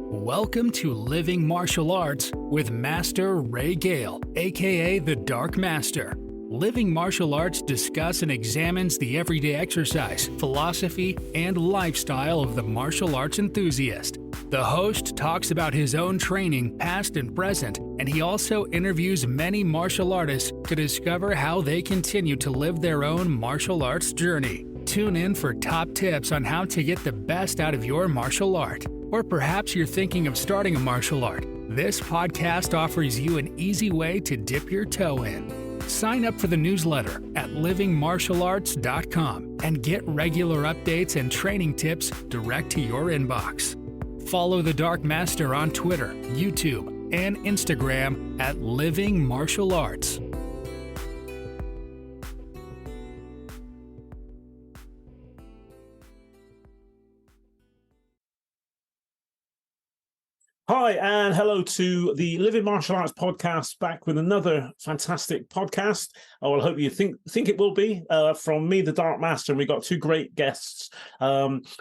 Welcome to Living Martial Arts with Master Ray Gale, aka the Dark Master. Living Martial Arts discuss and examines the everyday exercise, philosophy, and lifestyle of the martial arts enthusiast. The host talks about his own training, past and present, and he also interviews many martial artists to discover how they continue to live their own martial arts journey. Tune in for top tips on how to get the best out of your martial art. Or perhaps you're thinking of starting a martial art. This podcast offers you an easy way to dip your toe in. Sign up for the newsletter at livingmartialarts.com and get regular updates and training tips direct to your inbox. Follow the Dark Master on Twitter, YouTube, and Instagram at Living Martial Arts. Hi, and hello to the Living Martial Arts podcast, back with another fantastic podcast. I hope you think it will be, from me, the Dark Master, and we've got two great guests,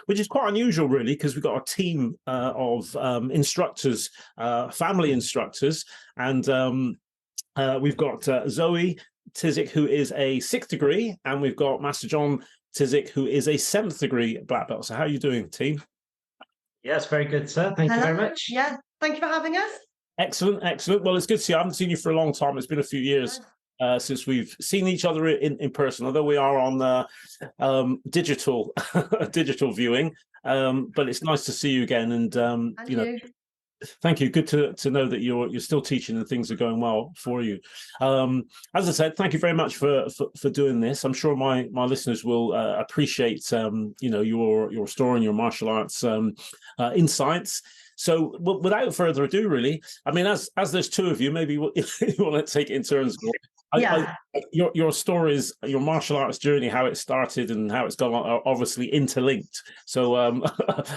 which is quite unusual, really, because we've got a team of instructors, family instructors, and we've got Zoe Tizick, who is a 6th degree, and we've got Master John Tizick, who is a 7th degree black belt. So how are you doing, team? Yes, very good, sir. Thank you very much. Yeah, thank you for having us. Excellent. Well, it's good to see you. I haven't seen you for a long time. It's been a few years since we've seen each other in person, although we are on digital viewing. But it's nice to see you again. And thank you. Good to know that you're still teaching and things are going well for you. As I said, thank you very much for doing this. I'm sure my listeners will appreciate your story and your martial arts insights. So without further ado, really, I mean, as there's two of you, maybe if you want to take it in turns. Your stories, your martial arts journey, how it started and how it's gone, are obviously interlinked. So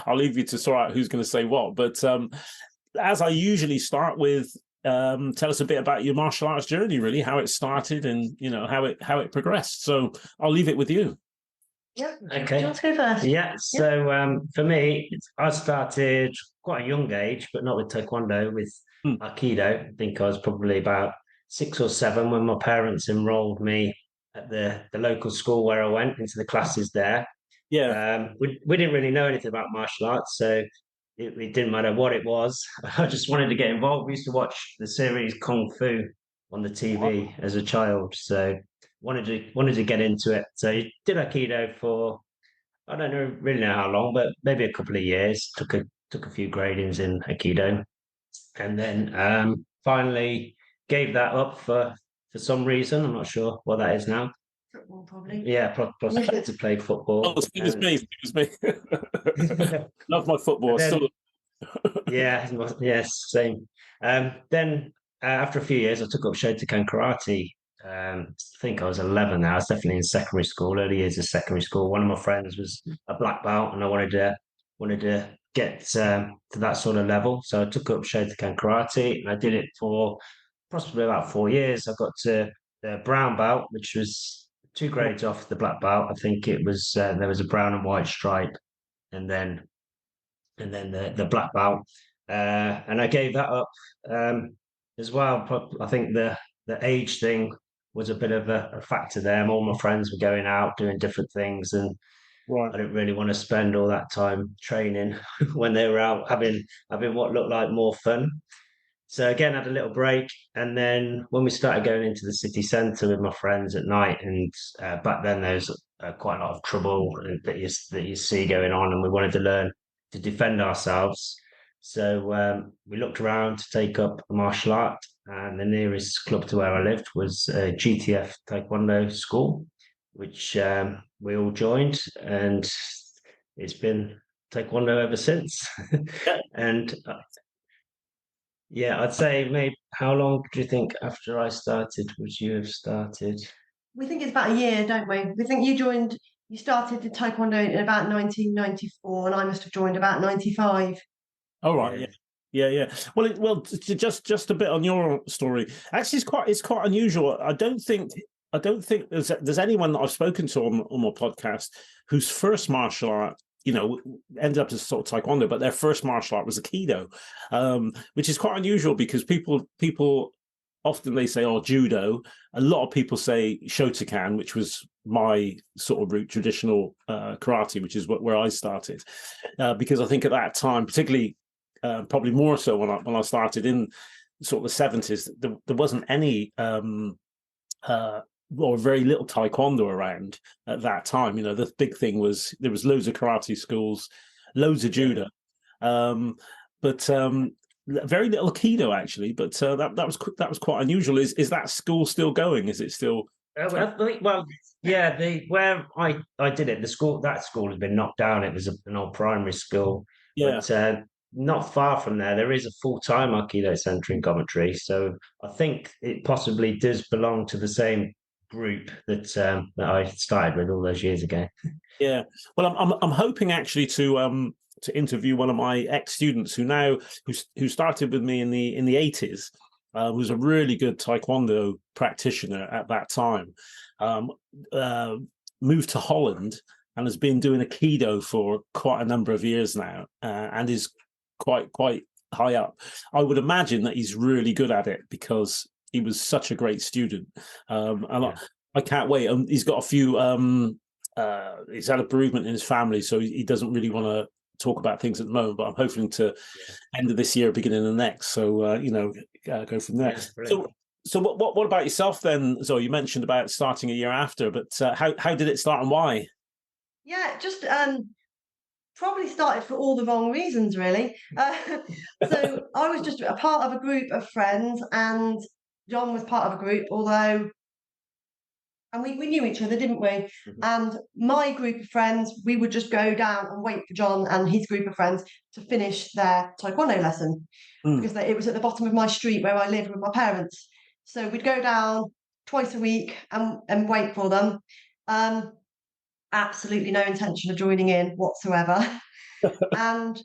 I'll leave you to sort out who's going to say what. But as I usually start with, tell us a bit about your martial arts journey, really, how it started and how it progressed. So I'll leave it with you. Yeah. Okay. Do you want to go first? Yeah. So for me, I started quite a young age, but not with Taekwondo, with Aikido. I think I was probably about 6 or 7 when my parents enrolled me at the local school where I went into the classes there. Yeah. We didn't really know anything about martial arts, so it didn't matter what it was. I just wanted to get involved. We used to watch the series Kung Fu on the TV as a child, so wanted to get into it. So I did Aikido for, I don't really know how long, but maybe a couple of years. Took a few gradings in Aikido, and then finally gave that up for some reason. I'm not sure what that is now. Football, probably. Yeah, prospect to play football. Oh, it was me. Love my football. Then, yes, same. Then after a few years, I took up Shotokan karate. I think I was 11 now. I was definitely in secondary school, early years of secondary school. One of my friends was a black belt, and I wanted to get to that sort of level. So I took up Shotokan karate, and I did it for possibly about 4 years. I got to the brown belt, which was 2 grades off the black belt. I think it was there was a brown and white stripe, and then the black belt, and I gave that up as well. I think the age thing was a bit of a factor there. All my friends were going out doing different things, and I didn't really want to spend all that time training when they were out having what looked like more fun. So again, I had a little break, and then when we started going into the city centre with my friends at night, and back then there was quite a lot of trouble that you see going on, and we wanted to learn to defend ourselves. So we looked around to take up a martial art, and the nearest club to where I lived was a GTF Taekwondo school, which we all joined, and it's been Taekwondo ever since. And I'd say maybe, how long do you think after I started would you have started? We think it's about a year, don't we? We think you started the Taekwondo in about 1994, and I must have joined about 95. Oh, right. Yeah. Well, just a bit on your story. Actually, it's quite unusual. I don't think there's anyone that I've spoken to on my podcast whose first martial art ended up as sort of taekwondo, but their first martial art was Aikido, which is quite unusual because people often they say, oh, judo. A lot of people say Shotokan, which was my sort of route, traditional karate, which is where I started, because I think at that time, particularly probably more so when I started in sort of the 70s, there wasn't any or very little taekwondo around at that time. The big thing was there was loads of karate schools, loads of judo, but very little Aikido actually. But that was quite unusual. Is that school still going? Is it still? Well, yeah. Where I did it, that school has been knocked down. It was an old primary school, Yeah. but not far from there is a full-time Aikido centre in Coventry. So I think it possibly does belong to the same group that I started with all those years ago. Yeah. Well, I'm hoping actually to interview one of my ex-students who started with me in the 80s, who's a really good Taekwondo practitioner at that time, moved to Holland and has been doing Aikido for quite a number of years now, and is quite high up. I would imagine that he's really good at it because he was such a great student, and I can't wait. He's got a few. He's had a bereavement in his family, so he doesn't really want to talk about things at the moment. But I'm hoping to end of this year, beginning of the next. So go from there. So what about yourself then, Zoe? You mentioned about starting a year after, but how did it start and why? Yeah, just probably started for all the wrong reasons, really. So I was just a part of a group of friends, and John was part of a group, and we knew each other, didn't we? Mm-hmm. And my group of friends, we would just go down and wait for John and his group of friends to finish their taekwondo lesson, because it was at the bottom of my street where I lived with my parents. So we'd go down twice a week and wait for them. Absolutely no intention of joining in whatsoever. And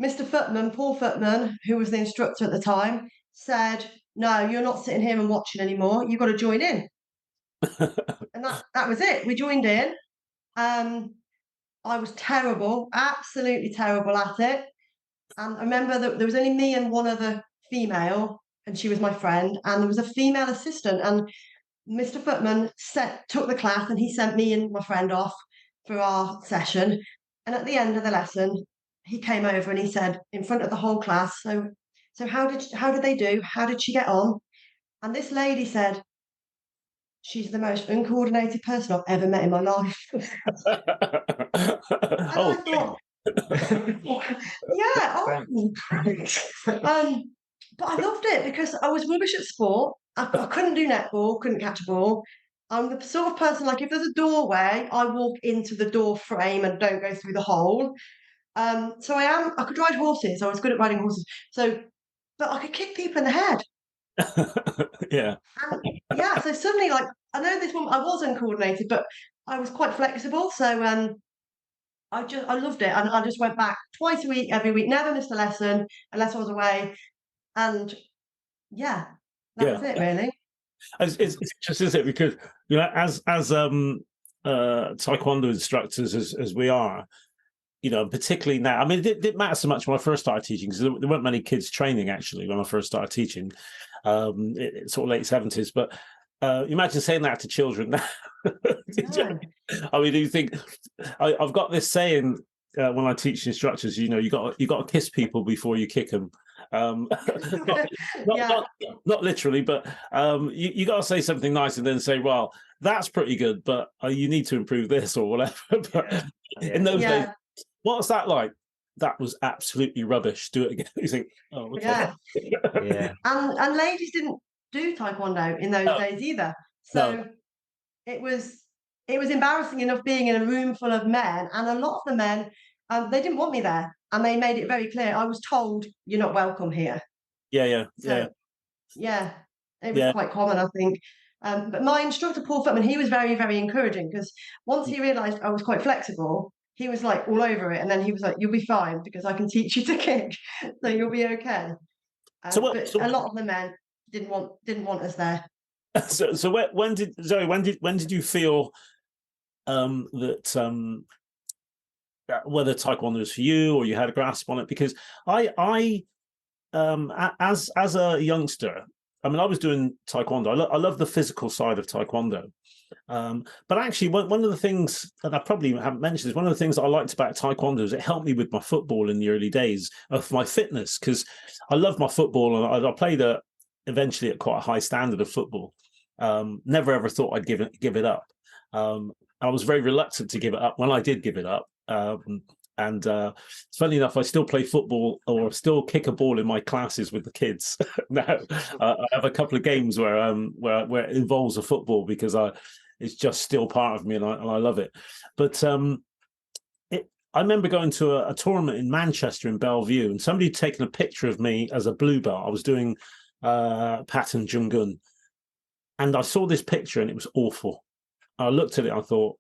Mr. Footman, Paul Footman, who was the instructor at the time, said, "No, you're not sitting here and watching anymore. You've got to join in." And that was it. We joined in. I was terrible, absolutely terrible at it. And I remember that there was only me and one other female, and she was my friend. And there was a female assistant, and Mr. Footman took the class, and he sent me and my friend off for our session. And at the end of the lesson, he came over and he said, in front of the whole class, "So how did they do? How did she get on?" And this lady said, "She's the most uncoordinated person I've ever met in my life." I thought, yeah, but I loved it because I was rubbish at sport. I couldn't do netball, couldn't catch a ball. I'm the sort of person, like, if there's a doorway, I walk into the door frame and don't go through the hole. So I could ride horses. I was good at riding horses. But I could kick people in the head. Yeah. And so suddenly, like, I know this one, I was uncoordinated, but I was quite flexible. So I loved it, and I just went back twice a week, every week, never missed a lesson unless I was away. And that was it, really. It's interesting, isn't it? Because as taekwondo instructors as we are, particularly now. I mean, it didn't matter so much when I first started teaching because there weren't many kids training actually when I first started teaching, sort of late 70s. But you imagine saying that to children now. I mean, do you think I've got this saying when I teach instructors? You got to kiss people before you kick them. Not literally, but you got to say something nice and then say, "Well, that's pretty good, but you need to improve this or whatever." But in those days. What's that like? That was absolutely rubbish. Do it again. You think, oh, okay. Yeah. And ladies didn't do taekwondo in those days either. So it was embarrassing enough being in a room full of men, and a lot of the men, they didn't want me there, and they made it very clear. I was told, "You're not welcome here." It was quite common, I think. But my instructor, Paul Footman, he was very, very encouraging, because once he realised I was quite flexible, he was like all over it, and then he was like, "You'll be fine because I can teach you to kick, so you'll be okay." But a lot of the men didn't want us there. So when did you feel that whether taekwondo is for you or you had a grasp on it, because I as a youngster, I mean, I was doing taekwondo. I love the physical side of taekwondo. But actually, one of the things that I probably haven't mentioned is one of the things that I liked about taekwondo is it helped me with my football in the early days of my fitness, because I love my football and I played eventually at quite a high standard of football. Never ever thought I'd give it up. I was very reluctant to give it up when I did give it up. And funny enough, I still play football or still kick a ball in my classes with the kids. Now I have a couple of games where it involves a football because it's just still part of me and I love it. But I remember going to a tournament in Manchester in Bellevue, and somebody had taken a picture of me as a blue belt. I was doing Patton Jungun, and I saw this picture and it was awful. I looked at it, I thought,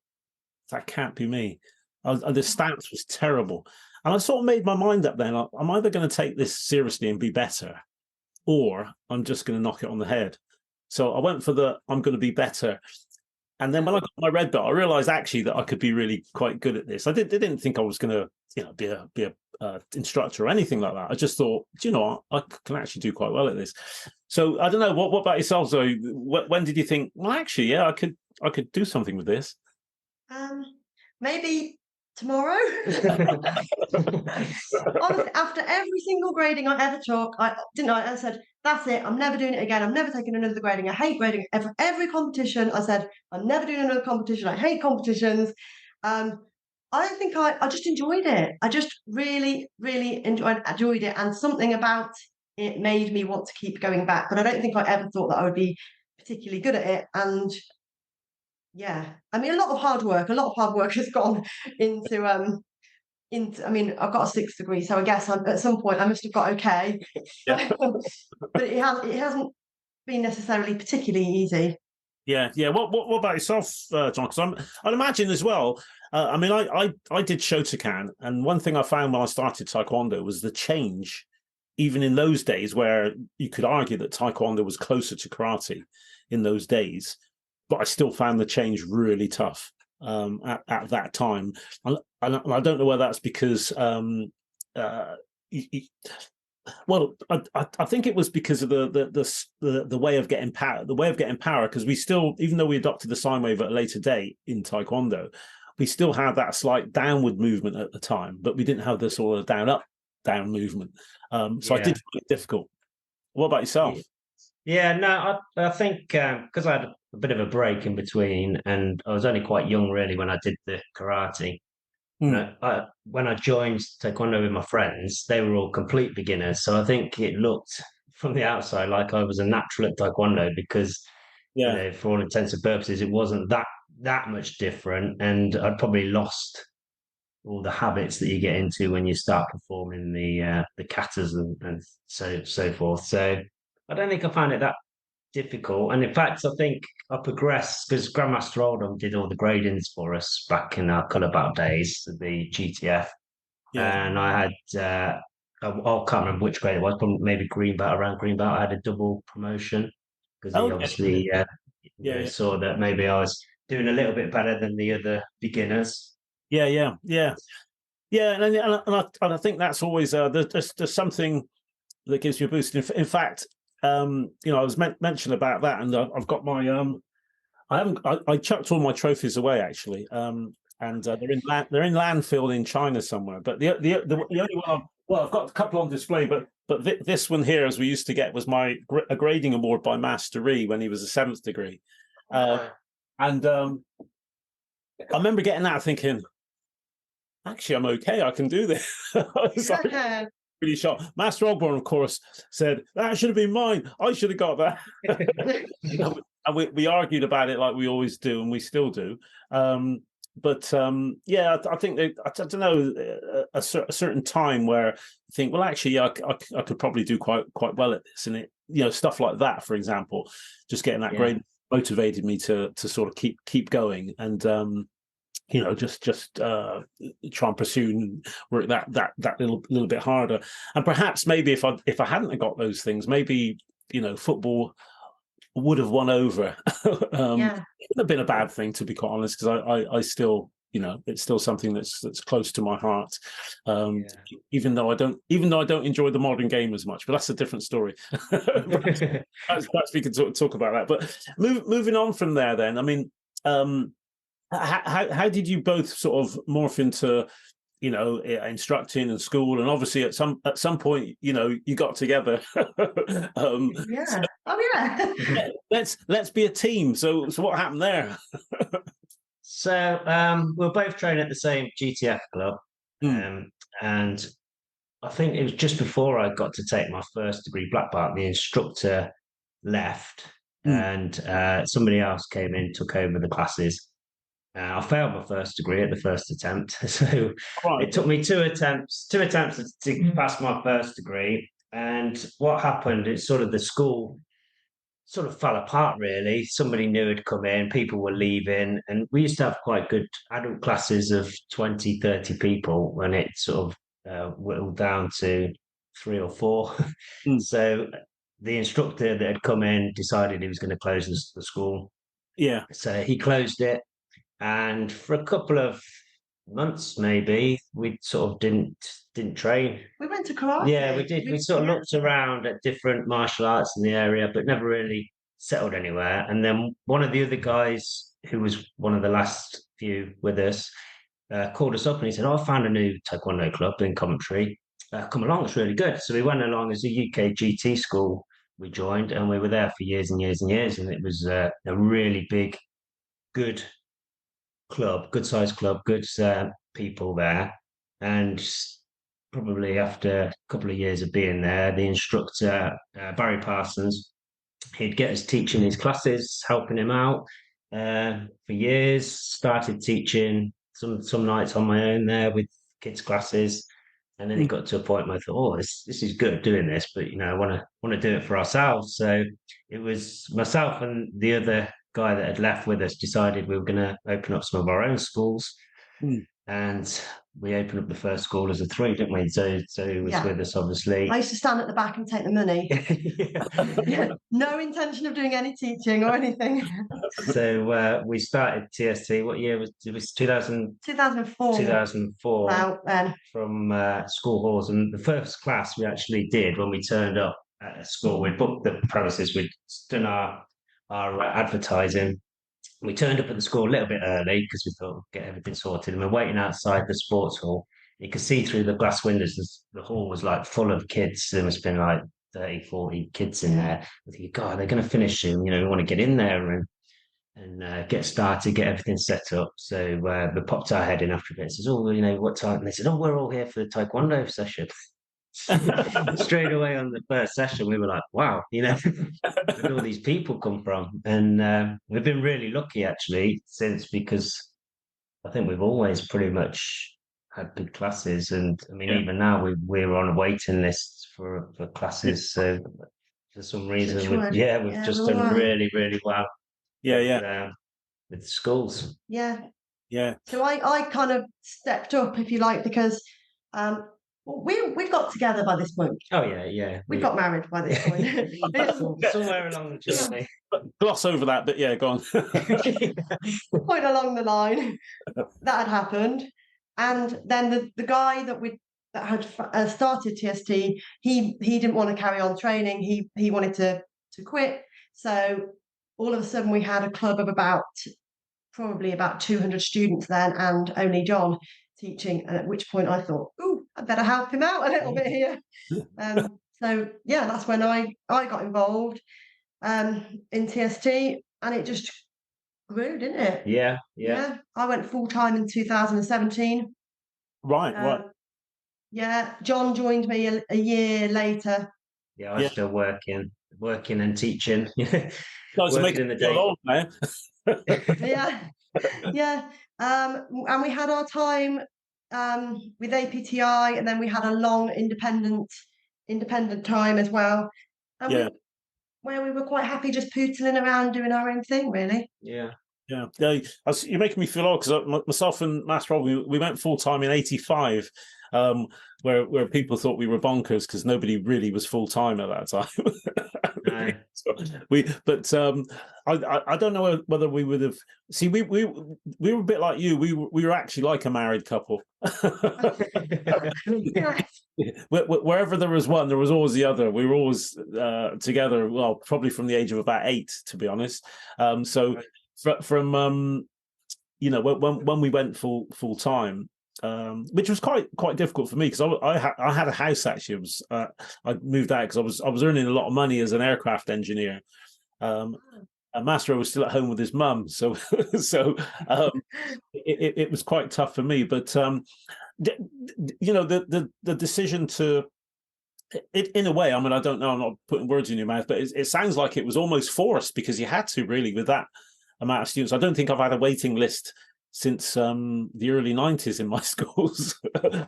that can't be me. The stance was terrible. And I sort of made my mind up then, I'm either going to take this seriously and be better, or I'm just going to knock it on the head. So I went for I'm going to be better. And then when I got my red belt, I realized actually that I could be really quite good at this. I didn't think I was going to, be a instructor or anything like that. I just thought, I can actually do quite well at this. So I don't know. What about yourself, Zoe? When did you think, well, actually, yeah, I could do something with this? Maybe tomorrow. Honestly, after every single grading I ever took, I said, that's it, I'm never doing it again. I'm never taking another grading. I hate grading. Every competition, I said, I'm never doing another competition. I hate competitions. I don't think I just enjoyed it. I just really, really enjoyed it. And something about it made me want to keep going back. But I don't think I ever thought that I would be particularly good at it. And yeah, I mean, a lot of hard work has gone into, I mean, I've got a 6th degree, so I guess at some point I must have got okay. Yeah. But it hasn't been necessarily particularly easy. Yeah. What about yourself, John? Because I'd imagine as well. I mean, I did Shotokan, and one thing I found when I started Taekwondo was the change, even in those days, where you could argue that Taekwondo was closer to karate in those days, but I still found the change really tough at that time. And I don't know whether that's because, I think it was because of the way of getting power. Because we still, even though we adopted the sine wave at a later date in Taekwondo, we still had that slight downward movement at the time, but we didn't have the sort of down movement. So I did find it difficult. What about yourself? Yeah, no, I think because I had a bit of a break in between, and I was only quite young really when I did the karate. When I joined Taekwondo with my friends, they were all complete beginners. So I think it looked from the outside like I was a natural at Taekwondo because, for all intents and purposes, it wasn't that much different, and I'd probably lost all the habits that you get into when you start performing the katas and so forth. So I don't think I found it that difficult. And in fact, I think I progressed because Grandmaster Oldham did all the gradings for us back in our colour battle days, the GTF. Yeah. And I had, I can't remember which grade it was, probably maybe around green belt. I had a double promotion because he obviously saw that maybe I was doing a little bit better than the other beginners. Yeah. And I think that's always there's something that gives you a boost. In fact, I was mentioned about that, and I've got my I chucked all my trophies away actually, and they're in landfill in China somewhere. But the only one I've got a couple on display, but this one here, as we used to get, was a grading award by Master Ree when he was a 7th degree, and I remember getting that thinking, actually, I'm okay. I can do this. I was like, really shocked. Master Ogborn, of course, said that should have been mine. I should have got that. And we argued about it like we always do, and we still do. I think I don't know a certain time where you think, well, actually, I could probably do quite well at this, and it, stuff like that, for example, just getting that grade motivated me to sort of keep going and. Just try and pursue and work that little bit harder. And perhaps maybe if I hadn't got those things, maybe football would have won over. It would have been a bad thing, to be quite honest, because I still it's still something that's close to my heart. Yeah. Even though I don't enjoy the modern game as much, but that's a different story. Perhaps we could talk about that. But moving on from there, then, I mean, how did you both sort of morph into, instructing in school, and obviously at some point, you got together. Yeah. So, Oh, yeah. let's be a team. So what happened there? So we're both training at the same GTF club, and I think it was just before I got to take my first degree black belt. The instructor left, and somebody else came in, took over the classes. I failed my first degree at the first attempt, so it took me two attempts to pass my first degree. And what happened? It's sort of the school sort of fell apart, really. Somebody new had come in, people were leaving, and we used to have quite good adult classes of 20, 30 people when it sort of whittled down to 3 or 4. So the instructor that had come in decided he was going to close the school. Yeah. So he closed it, and for a couple of months, maybe, we sort of didn't train. We went to karate. Yeah, we did. We sort of looked around at different martial arts in the area, but never really settled anywhere. And then one of the other guys, who was one of the last few with us, called us up and he said, "Oh, I found a new Taekwondo club in Coventry. Come along, it's really good." So we went along as a UK GT school. We joined, and we were there for years and years and years. And it was a really big, good club, good sized club, good people there. And probably after a couple of years of being there, the instructor, Barry Parsons, he'd get us teaching his classes, helping him out for years. Started teaching some nights on my own there with kids' classes. And then it got to a point where I thought, "Oh, this is good doing this, but I want to do it for ourselves." So it was myself and the other guy that had left with us decided we were going to open up some of our own schools. And we opened up the first school as a 3, didn't we? So he was with us, obviously. I used to stand at the back and take the money. Yeah. No intention of doing any teaching or anything. So we started TST. What year was it? Was 2004. 2004. Wow, then. From school halls. And the first class we actually did when we turned up at school, we booked the premises, we'd done our advertising. We turned up at the school a little bit early because we thought we'd get everything sorted. And we're waiting outside the sports hall. You could see through the glass windows, the hall was like full of kids. There must have been like 30, 40 kids in there. I think, God, they're going to finish soon. We want to get in there and get started, get everything set up. So we popped our head in after a bit and says, "Oh, what time?" And they said, "Oh, we're all here for the Taekwondo session." Straight away on the first session, we were like, "Wow, where did all these people come from?" And we've been really lucky actually since, because I think we've always pretty much had big classes. And I mean, even now we're on a waiting list for classes. So for some reason, we've just done really, really well. With schools. Yeah. Yeah. So I kind of stepped up, if you like, because we've got together by this point. Oh yeah. We got married by this point. Somewhere along the journey. Gloss over that, but yeah, go on. Point along the line, that had happened, and then the guy that had started TST, he didn't want to carry on training. He wanted to quit. So all of a sudden, we had a club of probably about 200 students then, and only John teaching. And at which point I thought, "Ooh, I better help him out a little bit here." So yeah, that's when I got involved in TST, and it just grew, didn't it? Yeah. I went full time in 2017. Right. Yeah, John joined me a year later. Yeah, I was still working and teaching. Working in the day. Old, man. Yeah. And we had our time with APTI, and then we had a long independent time as well. And where we were quite happy just pootling around doing our own thing, really. Yeah. You're making me feel old, because myself and Master Rob, we went full time in '85, where people thought we were bonkers because nobody really was full time at that time. No. So I don't know whether we would have. See, we were a bit like you. We were actually like a married couple. Wherever there was one, there was always the other. We were always together. Well, probably from the age of about 8, to be honest. So from when we went full time, which was quite difficult for me because I had a house actually. I moved out because I was earning a lot of money as an aircraft engineer. And Mastro was still at home with his mum, so it was quite tough for me. But the decision to, in a way, I mean, I don't know, I'm not putting words in your mouth, but it sounds like it was almost forced because you had to really with that amount of students. I don't think I've had a waiting list since the early 90s in my schools,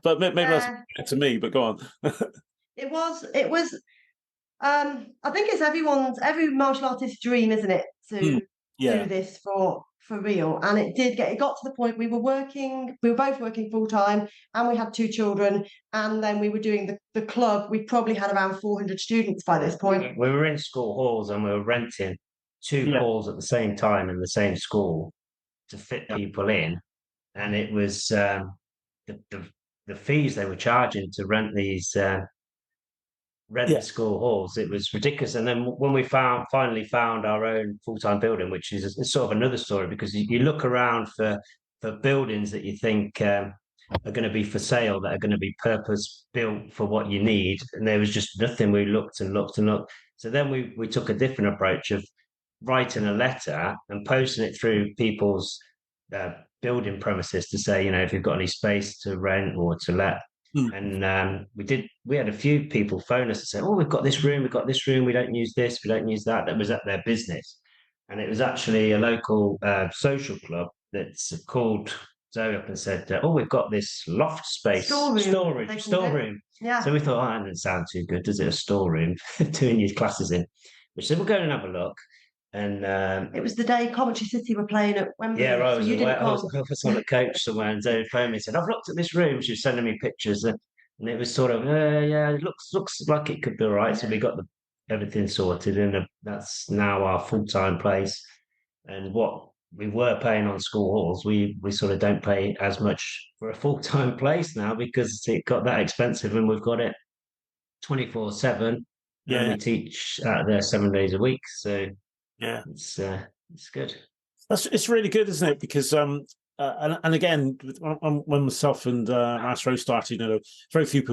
but maybe that's to me. But go on. It was. I think it's every martial artist's dream, isn't it, to do this for real? And it got to the point we were both working full time, and we had 2 children, and then we were doing the club. We probably had around 400 students by this point. We were in school halls and we were renting 2 halls at the same time in the same school to fit people in, and it was the fees they were charging to rent these. The school halls, it was ridiculous. And then when we finally found our own full-time building, which is sort of another story, because you look around for buildings that you think are going to be for sale, that are going to be purpose built for what you need, and there was just nothing. We looked and looked and looked. So then we took a different approach of writing a letter and posting it through people's building premises to say, if you've got any space to rent or to let. And we had a few people phone us and say, oh, we've got this room, we don't use this, we don't use that was at their business. And it was actually a local social club that's called Zoe up and said, oh, we've got this loft space, storeroom. Yeah. So we thought, oh, that doesn't sound too good, does it? A storeroom doing your classes in. We said, we'll go and have a look. And it was the day Coventry City were playing at Wembley. Yeah, I was on a coach somewhere, and Zoe phoned me and said, I've looked at this room. She was sending me pictures, and it was sort of, it looks like it could be all right. So we got everything sorted, and that's now our full-time place. And what we were paying on school halls, we sort of don't pay as much for a full-time place now because it got that expensive, and we've got it 24/7. Yeah, and we teach out there 7 days a week. So yeah, it's good. It's really good, isn't it? Because and again, when myself and Mastro started, very few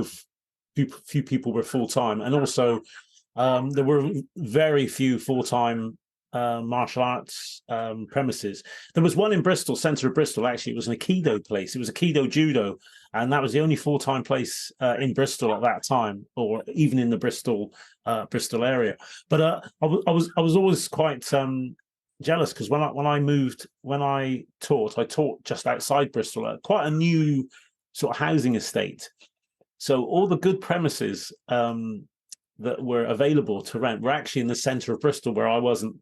people were full time, and also there were very few full time martial arts premises. There was one in Bristol, centre of Bristol. Actually, it was an Aikido place. It was Aikido Judo, and that was the only full time place in Bristol at that time, or even in the Bristol area. But I was always quite jealous because when I taught just outside Bristol at quite a new sort of housing estate. So all the good premises that were available to rent were actually in the centre of Bristol, where I wasn't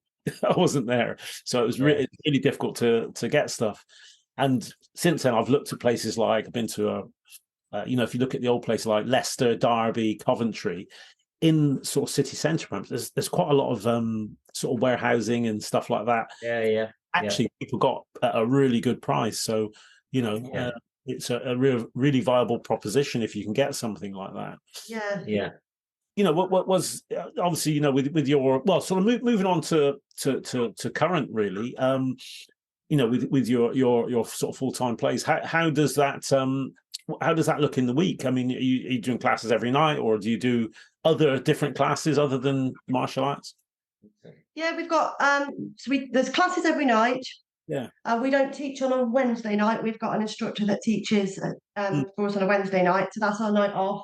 there. So it was really difficult to get stuff. And since then, I've looked at places like I've been to if you look at the old places like Leicester, Derby, Coventry, in sort of city centre, there's quite a lot of sort of warehousing and stuff like that. Yeah. Actually, people got a really good price. So it's a really viable proposition if you can get something like that. Yeah. What was obviously with your sort of moving on to current really. With your sort of full-time place, how does that look in the week? I mean, are you doing classes every night, or do you do other different classes other than martial arts? Yeah, we've got there's classes every night. Yeah. We don't teach on a Wednesday night. We've got an instructor that teaches for us on a Wednesday night, so that's our night off.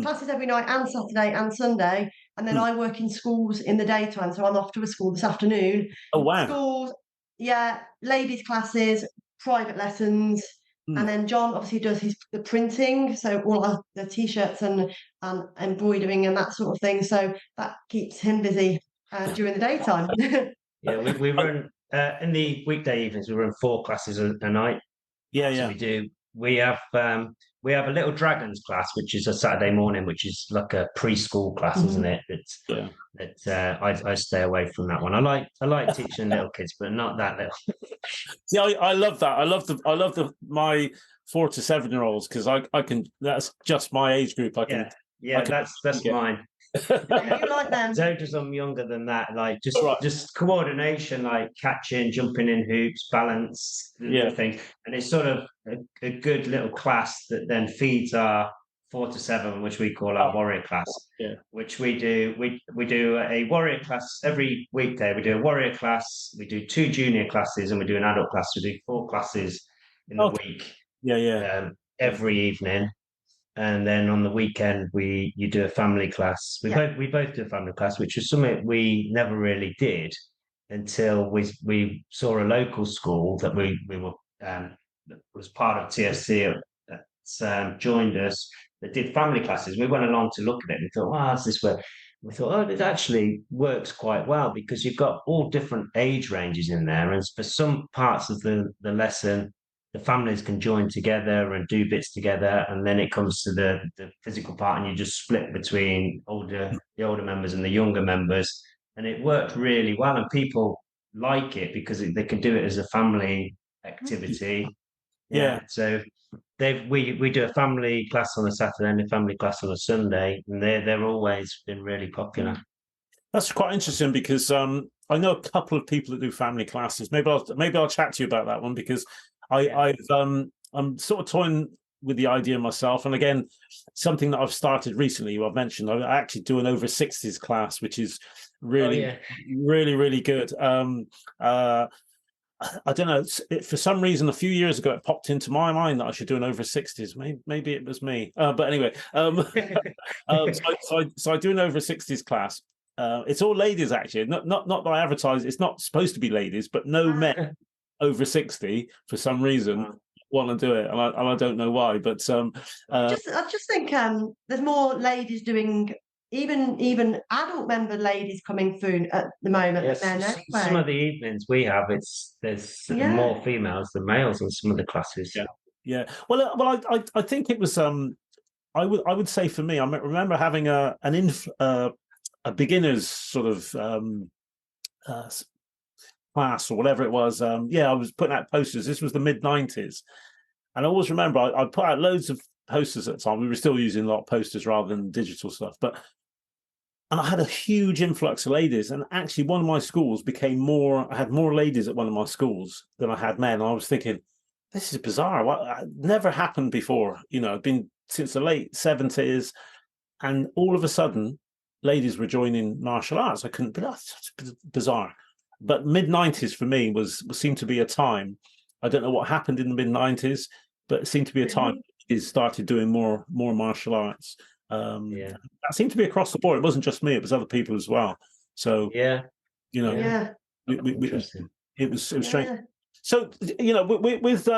Classes every night and Saturday and Sunday, and then I work in schools in the daytime, so I'm off to a school this afternoon. Oh wow! Schools, ladies' classes, private lessons, and then John obviously does the printing, so all the t-shirts and embroidering and that sort of thing. So that keeps him busy during the daytime. Yeah, we run in the weekday evenings. We run 4 classes a night. Yeah. So we do. We have we have a little dragons class, which is a Saturday morning, which is like a preschool class, isn't it? It's Yeah. I stay away from that one. I like teaching little kids, but not that little. Yeah, I love that. I love my 4 to 7-year-olds because I can. That's just my age group. I can. Yeah, that's mine. You like them? So because I'm younger than that, like Right. just coordination, like catching, jumping in hoops, balance, Yeah. things, and it's sort of a good little class that then feeds our 4 to 7, which we call our warrior class. Yeah. Which we do. We do a warrior class every weekday. We do a warrior class. We do 2 junior classes, and we do an adult class. We do 4 classes in the week. Yeah. Every evening. And then on the weekend, you do a family class. We both do a family class, which is something we never really did until we saw a local school that we were that was part of TSC that joined us that did family classes. We went along to look at it and thought, wow, how's this work? We thought, oh, it actually works quite well because you've got all different age ranges in there, and for some parts of the lesson the families can join together and do bits together, and then it comes to the physical part, and you just split between the older members and the younger members, and it worked really well, and people like it because they can do it as a family activity. Yeah. So we do a family class on a Saturday and a family class on a Sunday, and they're always been really popular. That's quite interesting because I know a couple of people that do family classes. Maybe I'll chat to you about that one because I'm sort of toying with the idea myself. And again, something that I've started recently, I've mentioned, I actually do an over 60s class, which is really, really good. I don't know. For some reason, a few years ago, it popped into my mind that I should do an over 60s. Maybe it was me. But anyway, so I do an over 60s class. It's all ladies, actually. Not that I advertise. It's not supposed to be ladies, but no men over 60 for some reason want to do it, and I don't know why. But I just think there's more ladies doing. Even adult member ladies coming through at the moment than men. Anyway. Some of the evenings we have, there's more females than males in some of the classes. Yeah. Well, I think it was. I would say for me, I remember having a beginner's sort of class or whatever it was. I was putting out posters. This was the mid-90s, and I always remember I put out loads of posters at the time. We were still using a lot of posters rather than digital stuff, and I had a huge influx of ladies. And actually, one of my schools I had more ladies at one of my schools than I had men. And I was thinking, this is bizarre. Never happened before. It'd been since the late 70s, and all of a sudden, ladies were joining martial arts. I couldn't believe that's bizarre. But mid-90s for me seemed to be a time. I don't know what happened in the mid-90s, but it seemed to be a time is started doing more martial arts. That seemed to be across the board. It wasn't just me; it was other people as well. So it was strange. So with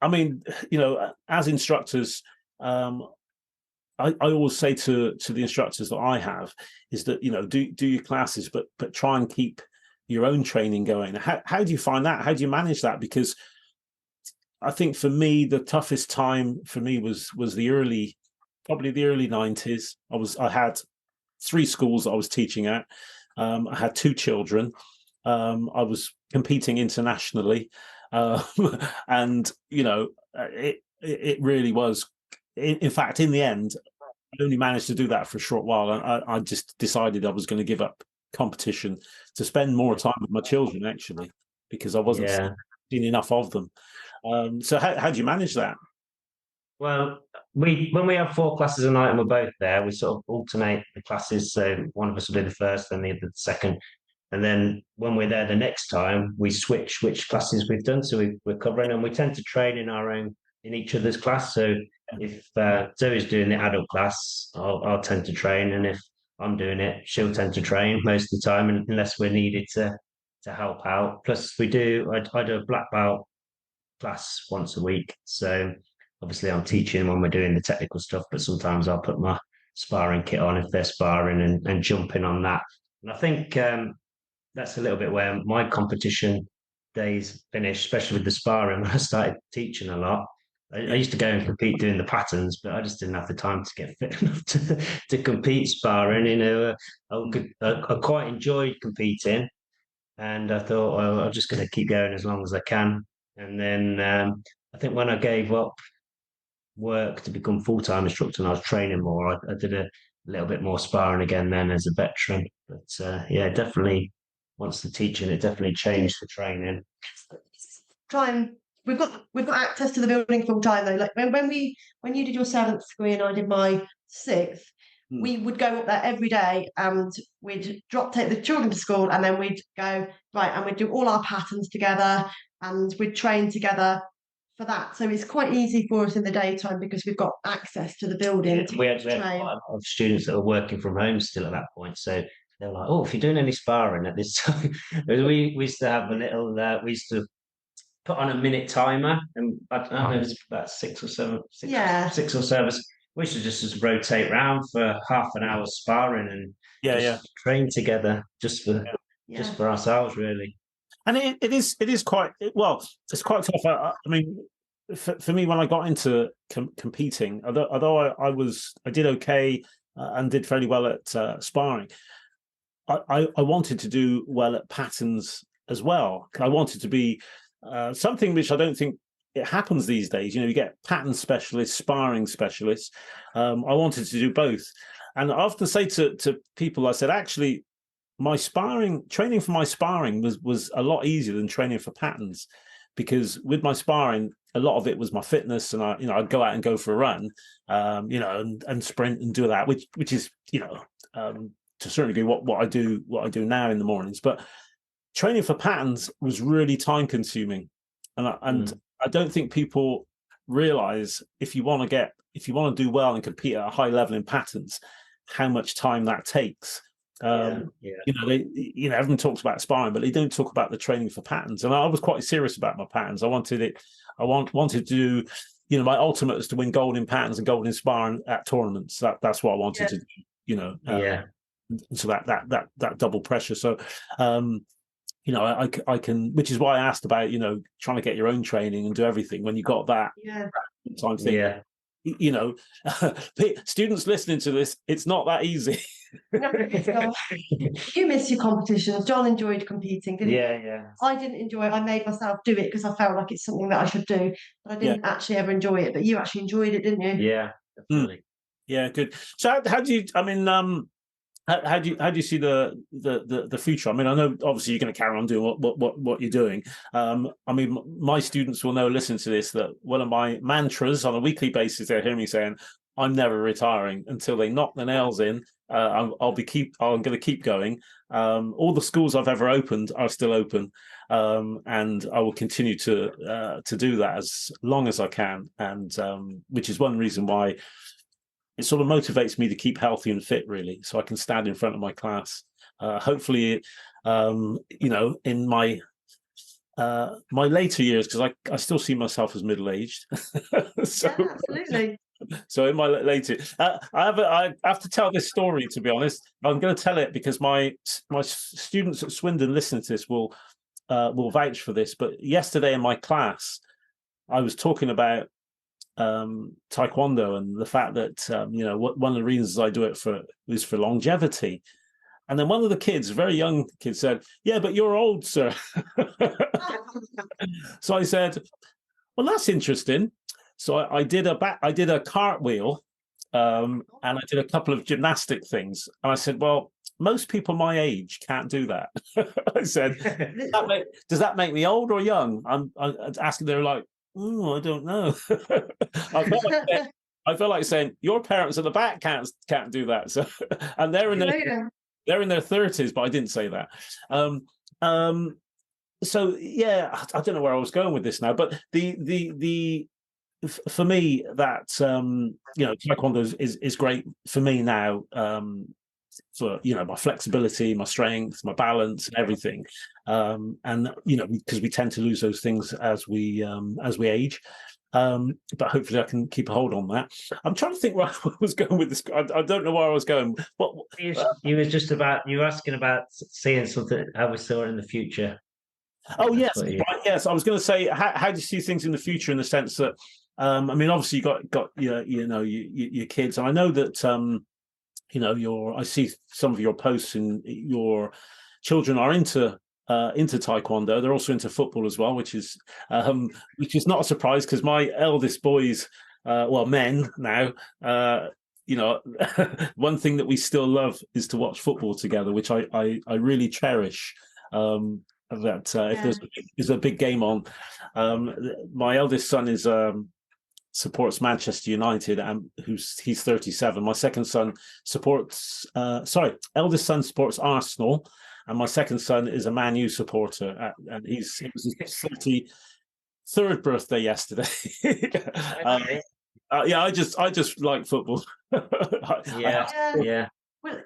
I mean, as instructors, I always say to the instructors that I have is that do your classes, but try and keep your own training going. How do you find that? How do you manage that? Because I think for me, the toughest time for me was probably the early 90s. I had 3 schools that I was teaching at. I had 2 children. I was competing internationally, and it really was. In fact, in the end, I only managed to do that for a short while. And I just decided I was going to give up competition to spend more time with my children, actually, because I wasn't seeing enough of them. So how do you manage that? Well, when we have 4 classes a night and we're both there, we sort of alternate the classes. So one of us will do the first, then the other the second. And then when we're there the next time, we switch which classes we've done. So we're covering, and we tend to train in each other's class. So if Zoe's doing the adult class, I'll tend to train, and if I'm doing it, she'll tend to train most of the time, unless we're needed to help out. Plus, I do a black belt class once a week. So obviously, I'm teaching when we're doing the technical stuff, but sometimes I'll put my sparring kit on if they're sparring and jumping on that. And I think that's a little bit where my competition days finish, especially with the sparring. When I started teaching a lot, I used to go and compete doing the patterns, but I just didn't have the time to get fit enough to compete sparring. I quite enjoyed competing, and I thought, well, I'm just going to keep going as long as I can. And then I think when I gave up work to become full-time instructor and I was training more, I did a little bit more sparring again then as a veteran. But yeah, definitely once the teaching, it definitely changed the training. Try and we've got access to the building full time though. Like when you did your 7th degree and I did my 6th, we would go up there every day and we'd take the children to school and then we'd go right and we'd do all our patterns together and we'd train together for that. So it's quite easy for us in the daytime because we've got access to the building. We had a lot of students that are working from home still at that point. So they were like, oh, if you're doing any sparring at this time, we used to have a little, we used to put on a minute timer, and I don't know, it was about 6 or 7, 6 or 7. We should just rotate round for half an hour sparring and train together just for ourselves, really. And it is quite well. It's quite tough. I mean, for me, when I got into competing, although I did okay and did fairly well at sparring, I wanted to do well at patterns as well. I wanted to be something which I don't think it happens these days. You get pattern specialists, sparring specialists. I wanted to do both, and I often say to people, I said, actually, my training for my sparring was a lot easier than training for patterns, because with my sparring, a lot of it was my fitness, and I'd go out and go for a run, and sprint and do that, which is to a certain degree what I do now in the mornings. But training for patterns was really time consuming, and I don't think people realize if you want to do well and compete at a high level in patterns, how much time that takes. Everyone talks about sparring, but they don't talk about the training for patterns. And I was quite serious about my patterns. I wanted to do, my ultimate was to win gold in patterns and gold in sparring at tournaments. That's what I wanted to do. So that double pressure. So I can, which is why I asked about trying to get your own training and do everything when you got that time thing. Yeah. Students listening to this, it's not that easy. No, it's not. You miss your competitions. John enjoyed competing, didn't he? Yeah. I didn't enjoy it. I made myself do it because I felt like it's something that I should do, but I didn't actually ever enjoy it. But you actually enjoyed it, didn't you? Yeah, definitely. Yeah, good. So how do you? I mean, how do you see the future? I mean, I know obviously you're going to carry on doing what you're doing. I mean, my students will know, listen to this, that one of my mantras on a weekly basis, they hear me saying, "I'm never retiring until they knock the nails in." I'm going to keep going. All the schools I've ever opened are still open, and I will continue to do that as long as I can. And which is one reason why it sort of motivates me to keep healthy and fit, really, so I can stand in front of my class. Hopefully, in my later years, because I still see myself as middle-aged. So, yeah, absolutely. So in my later, I have to tell this story. To be honest, I'm going to tell it because my students at Swindon listening to this will vouch for this. But yesterday in my class, I was talking about taekwondo and the fact that one of the reasons I do it is for longevity. And then one of the kids, a very young kid, said, "Yeah, but you're old, sir." So I said, "Well, that's interesting." So I did a cartwheel, and I did a couple of gymnastic things. And I said, "Well, most people my age can't do that." I said, "Does that make me old or young?" I'm asking. They're like, "Oh, I don't know." I felt like saying, "Your parents at the back can't do that." So, and they're in their 30s, but I didn't say that. So yeah, I don't know where I was going with this now, but for me, that taekwondo is great for me now, for my flexibility, my strength, my balance, and everything. And because we tend to lose those things as we age. But hopefully I can keep a hold on that. I'm trying to think where I was going with this. I don't know where I was going. You were asking about seeing something, how we saw it in the future. Oh yes, right, yes. I was going to say, how do you see things in the future, in the sense that I mean, obviously you got your kids, and I know that I see some of your posts, and your children are into taekwondo. They're also into football as well, which is not a surprise, because my eldest boys, men now, one thing that we still love is to watch football together, which I really cherish. If there's a big game on, my eldest son supports Manchester United, and he's 37. My second son eldest son supports Arsenal, and my second son is a Man U supporter, and it was his 33rd birthday yesterday. I just like football. Yeah. Well,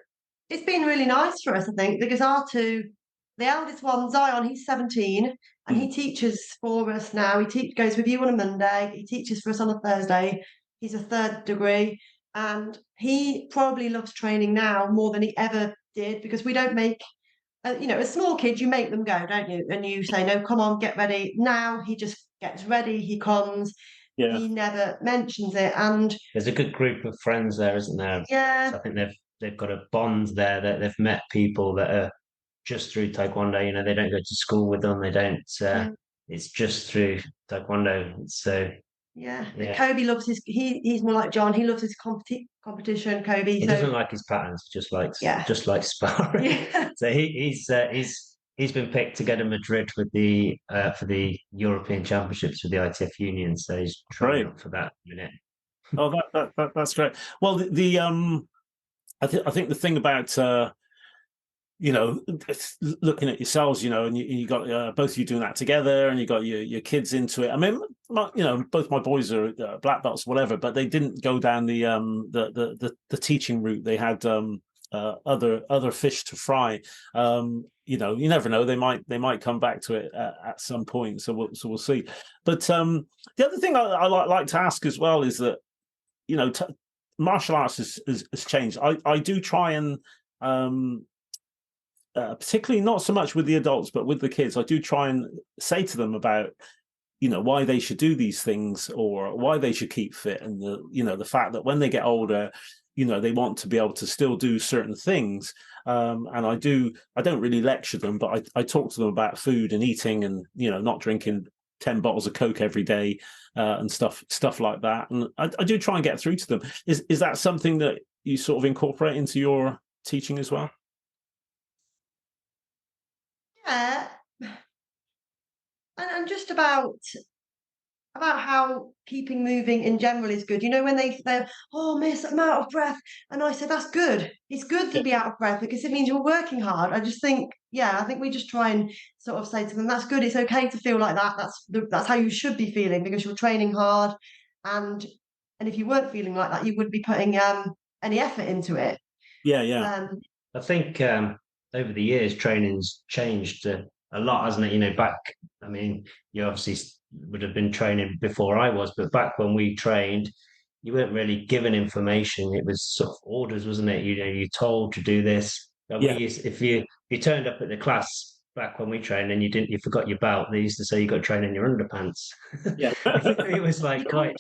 it's been really nice for us, I think, because the eldest one, Zion, he's 17, and he teaches for us now. Goes with you on a Monday. He teaches for us on a Thursday. He's a third degree, and he probably loves training now more than he ever did, because we don't make, as small kids, you make them go, don't you? And you say, no, come on, get ready. Now he just gets ready. He comes. Yeah. He never mentions it, and there's a good group of friends there, isn't there? Yeah. So I think they've got a bond there, that they've met people that are just through taekwondo. They don't go to school with them. They don't. It's just through taekwondo. So yeah. Kobe loves he's more like John. He loves his competition. Kobe. He doesn't like his patterns. Just likes sparring. Yeah. So he's been picked to go to Madrid with for the European Championships with the ITF Union. So he's trying up for that minute. Oh, that's great. Well, I think the thing about looking at yourselves, and you got both of you doing that together, and you got your kids into it. I mean, both my boys are black belts, whatever, but they didn't go down the teaching route. They had other fish to fry. You never know. They might come back to it at some point. So we'll see. But the other thing I like to ask as well is that martial arts has changed. I do try and particularly not so much with the adults, but with the kids, I do try and say to them about why they should do these things, or why they should keep fit, and the fact that when they get older, they want to be able to still do certain things. And I don't really lecture them, but I talk to them about food and eating, and not drinking 10 bottles of Coke every day, and stuff like that. And I do try and get through to them. Is that something that you sort of incorporate into your teaching as well? Yeah. And just about how keeping moving in general is good. When they're, oh, miss, I'm out of breath. And I said, that's good. It's good to be out of breath, because it means you're working hard. I just think, I think we just try and sort of say to them, that's good. It's okay to feel like that. That's how you should be feeling, because you're training hard. And if you weren't feeling like that, you wouldn't be putting any effort into it. Yeah. I think over the years, training's changed a lot, hasn't it? Back, I mean, you obviously would have been training before I was, but back when we trained, you weren't really given information. It was sort of orders, wasn't it? You're told to do this. If you turned up at the class back when we trained and you forgot your belt, they used to say you got to train in your underpants. Yeah. It was like quite.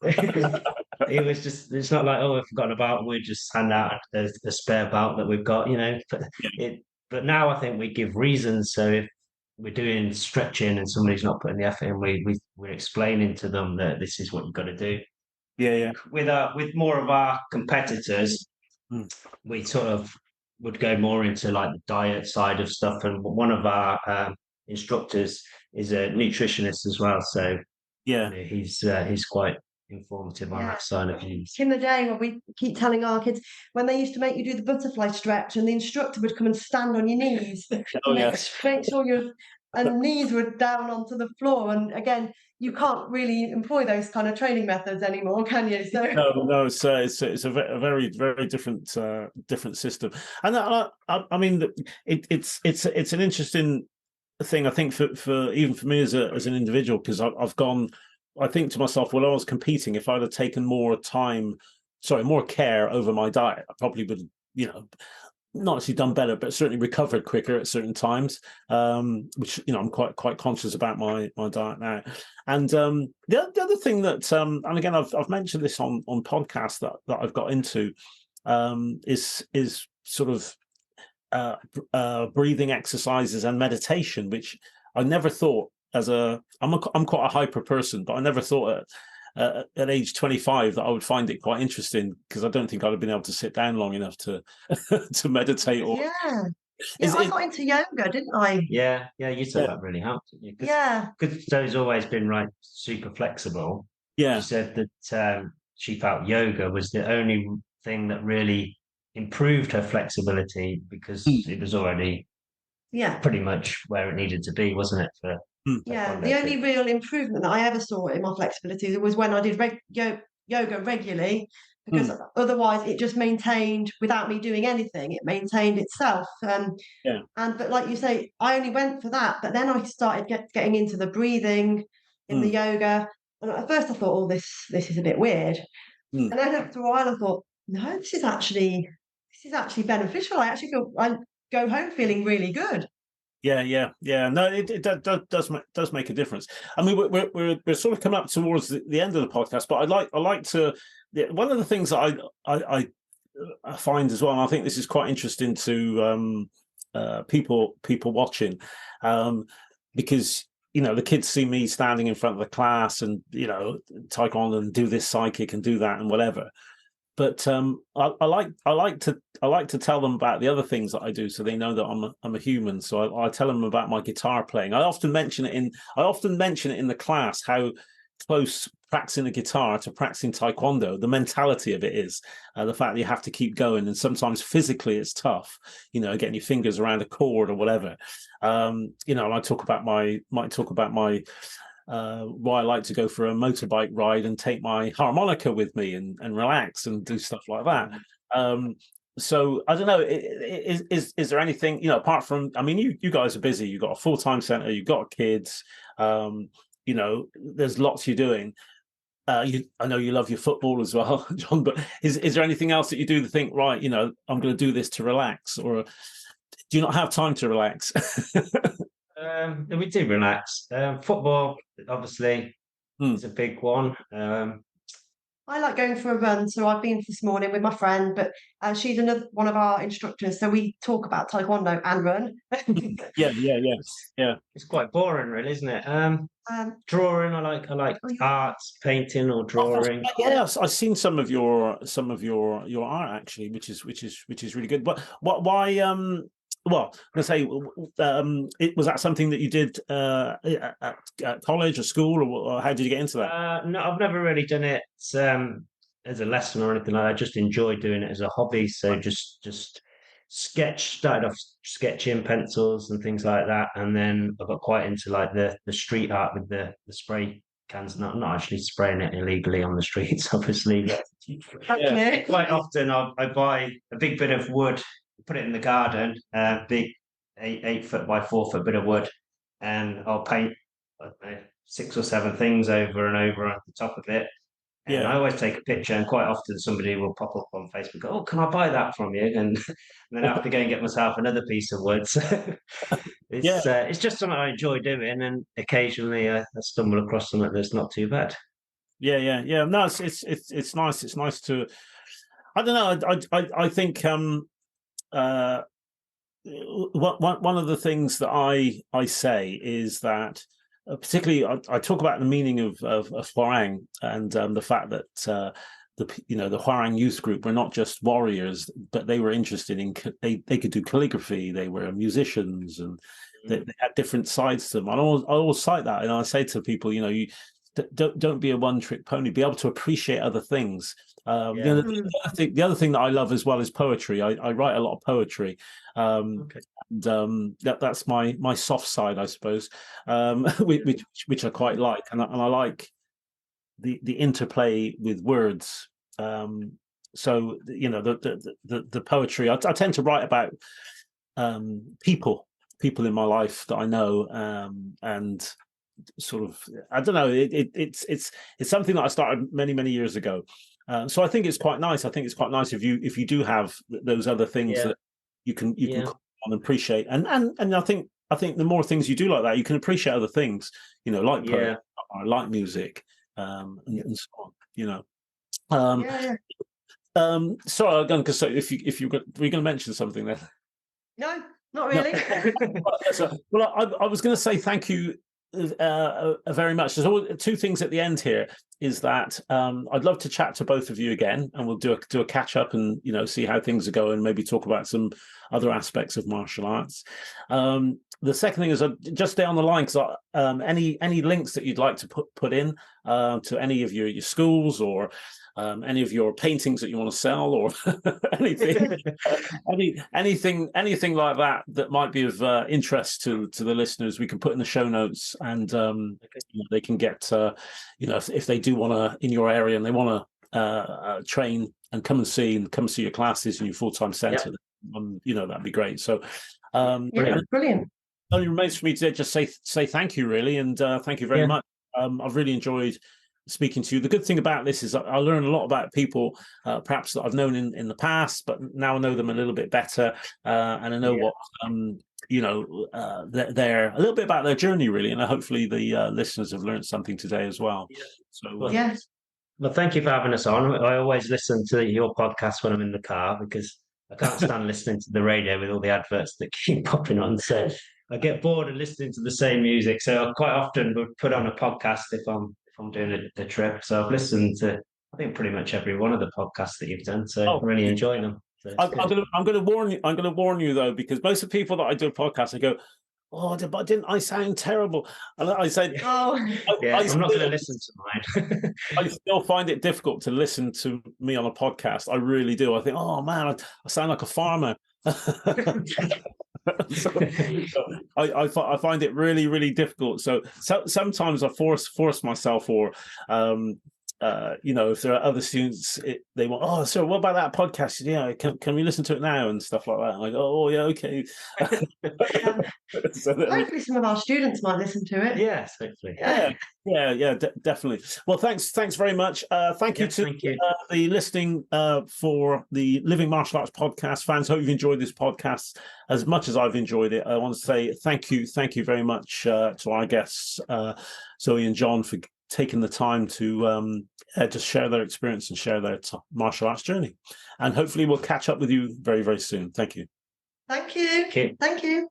It was just, it's not like, oh, I've forgotten about, we just hand out a spare belt that we've got, but now I think we give reasons. So if we're doing stretching and somebody's not putting the effort in, we're explaining to them that this is what you've got to do. Yeah. With more of our competitors, we sort of would go more into like the diet side of stuff, and one of our instructors is a nutritionist as well, so he's quite informative on that side of things. In the day, when we keep telling our kids, when they used to make you do the butterfly stretch, and the instructor would come and stand on your knees, make sure your knees were down onto the floor. And again, you can't really employ those kind of training methods anymore, can you? So no, it's a very, very different system. And I mean, it's an interesting thing, I think, for even for me as an individual, because I've gone. I think to myself, when I was competing, if I'd have taken more care over my diet, I probably would, not actually done better, but certainly recovered quicker at certain times, which, you know, I'm quite conscious about my diet now. And the other thing that, and again, I've mentioned this on podcasts that I've got into, is sort of breathing exercises and meditation, which I never thought I'm quite a hyper person, but I never thought at age 25 that I would find it quite interesting, because I don't think I'd have been able to sit down long enough to to meditate. Or I got into yoga, didn't I? Yeah, you said that really helped, didn't you? Because Zoe's always been super flexible. Yeah, she said that she felt yoga was the only thing that really improved her flexibility, because it was already pretty much where it needed to be, wasn't it? For the only real improvement that I ever saw in my flexibility was when I did yoga regularly, because otherwise it just maintained without me doing anything. It maintained itself. But like you say, I only went for that, but then I started getting into the breathing in the yoga, and at first I thought, oh, this is a bit weird, and then after a while I thought, no, this is actually beneficial. I go home feeling really good. Yeah. No, it does make a difference. I mean, we're sort of coming up towards the end of the podcast, but I like to. One of the things that I find as well, and I think this is quite interesting to people watching, because, you know, the kids see me standing in front of the class and, you know, taekwondo and do this psychic and do that and whatever. But I like to tell them about the other things that I do, so they know that I'm a human. So I tell them about my guitar playing. I often mention it in the class, how close practicing the guitar to practicing taekwondo, the mentality of it is, the fact that you have to keep going, and sometimes physically it's tough, you know, getting your fingers around a chord or whatever. You know, and I might talk about my why I like to go for a motorbike ride and take my harmonica with me and relax and do stuff like that. So I don't know, is there anything, you know, apart from, I mean, you guys are busy, you've got a full-time center, you've got kids, you know, there's lots you're doing. I know you love your football as well, John, but is there anything else that you do to think, right, you know, I'm going to do this to relax, or do you not have time to relax? We do relax. Football, obviously, is a big one. I like going for a run, so I've been this morning with my friend, but she's another one of our instructors, so we talk about taekwondo and run. Yeah. It's quite boring, really, isn't it? Drawing, I like arts, painting or drawing. Yes, I've seen some of your art actually, which is really good. But why? Well, I'm going to say, was that something that you did at college or school, or how did you get into that? No, I've never really done it as a lesson or anything like that. I just enjoy doing it as a hobby. So just started off sketching, pencils and things like that, and then I got quite into like the street art with the spray cans, not actually spraying it illegally on the streets, obviously. Quite often I buy a big bit of wood, put it in the garden, big 8 foot by 4 foot bit of wood, and I'll paint 6 or 7 things over and over on the top of it. And I always take a picture, and quite often somebody will pop up on Facebook, oh, can I buy that from you? And then I have to go and get myself another piece of wood. So it's just something I enjoy doing, and occasionally I stumble across something that's not too bad. Yeah. No, it's nice. It's nice to, I don't know. I think one of the things that I say is that, particularly I talk about the meaning of Hwarang, and the fact that the Hwarang youth group were not just warriors, but they were interested in, they could do calligraphy, they were musicians, and they had different sides to them. I always cite that, and I say to people, you know, you don't be a one-trick pony, be able to appreciate other things. The other thing that I love as well is poetry. I write a lot of poetry, and that's my soft side, I suppose, which I quite like, and I like the interplay with words. So you know, the poetry. I tend to write about people in my life that I know, and sort of, I don't know, it's something that I started many years ago. So I think it's quite nice. I think it's quite nice if you do have those other things you can come on and appreciate. And I think the more things you do like that, you can appreciate other things, you know, like poetry, like music, and so on, you know. Sorry, I'm going to say if you were going to mention something there. No, not really. No. Well, I was going to say thank you very much. There's always two things at the end here. Is that I'd love to chat to both of you again, and we'll do a catch up and, you know, see how things are going. Maybe talk about some other aspects of martial arts. The second thing is just stay on the line, because any links that you'd like to put in to any of your schools, or any of your paintings that you want to sell, or anything, anything like that might be of interest to the listeners, we can put in the show notes, and they can get if they do want to, in your area, and they want to train and come see your classes in your full-time center, that'd be great. So brilliant. Only remains for me to just say thank you, really, and thank you very much. I've really enjoyed speaking to you. The good thing about this is I learn a lot about people, perhaps that I've known in the past, but now I know them a little bit better, and I know what they're a little bit about their journey, really, and hopefully the listeners have learned something today as well. So well, thank you for having us on. I always listen to your podcast when I'm in the car, because I can't stand listening to the radio with all the adverts that keep popping on. So I get bored of listening to the same music. So I quite often would put on a podcast if I'm doing the trip. So I've listened to, I think, pretty much every one of the podcasts that you've done. So I'm really enjoying them. So I'm going to warn you. I'm going to warn you, though, because most of the people that I do a podcast, I go, "Oh, didn't I sound terrible?" And I said, "Oh, I'm not going to listen to mine." I still find it difficult to listen to me on a podcast. I really do. I think, "Oh man, I sound like a farmer." I find it really, really difficult. So sometimes I force myself, or if there are other students, they want, "Oh, so what about that podcast? Yeah, can we listen to it now?" and stuff like that. I'm like, "Oh yeah, okay." Hopefully some of our students might listen to it. Yes, hopefully. Yeah, definitely. Well, thanks very much. Thank you to the listening for the Living Martial Arts podcast fans. Hope you've enjoyed this podcast as much as I've enjoyed it. I want to say thank you very much to our guests, Zoe and John, for taking the time to just share their experience and share their martial arts journey. And hopefully we'll catch up with you very, very soon. Thank you. Thank you. Thank you.